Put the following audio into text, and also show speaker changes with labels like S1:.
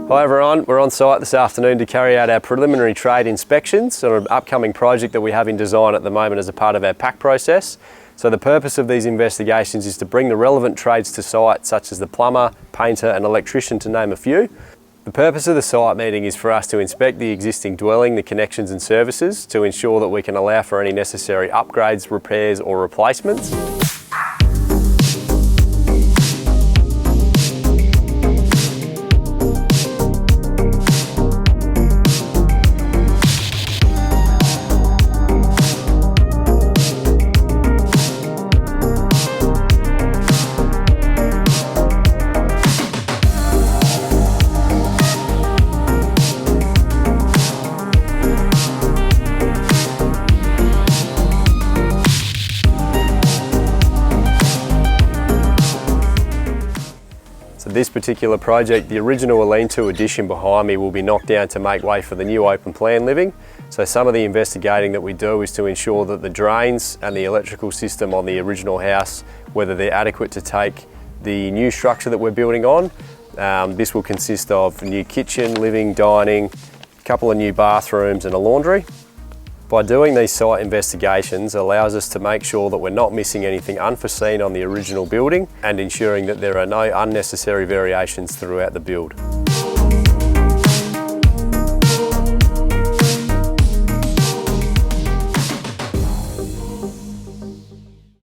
S1: Hi everyone, we're on site this afternoon to carry out our preliminary trade inspections on an upcoming project that we have in design at the moment as a part of our pack process. So the purpose of these investigations is to bring the relevant trades to site, such as the plumber, painter and electrician, to name a few. The purpose of the site meeting is for us to inspect the existing dwelling, the connections and services, to ensure that we can allow for any necessary upgrades, repairs or replacements. This particular project, the original lean-to addition behind me will be knocked down to make way for the new open plan living. So some of the investigating that we do is to ensure that the drains and the electrical system on the original house, whether they're adequate to take the new structure that we're building on. This will consist of a new kitchen, living, dining, a couple of new bathrooms and a laundry. By doing these site investigations allows us to make sure that we're not missing anything unforeseen on the original building and ensuring that there are no unnecessary variations throughout the build.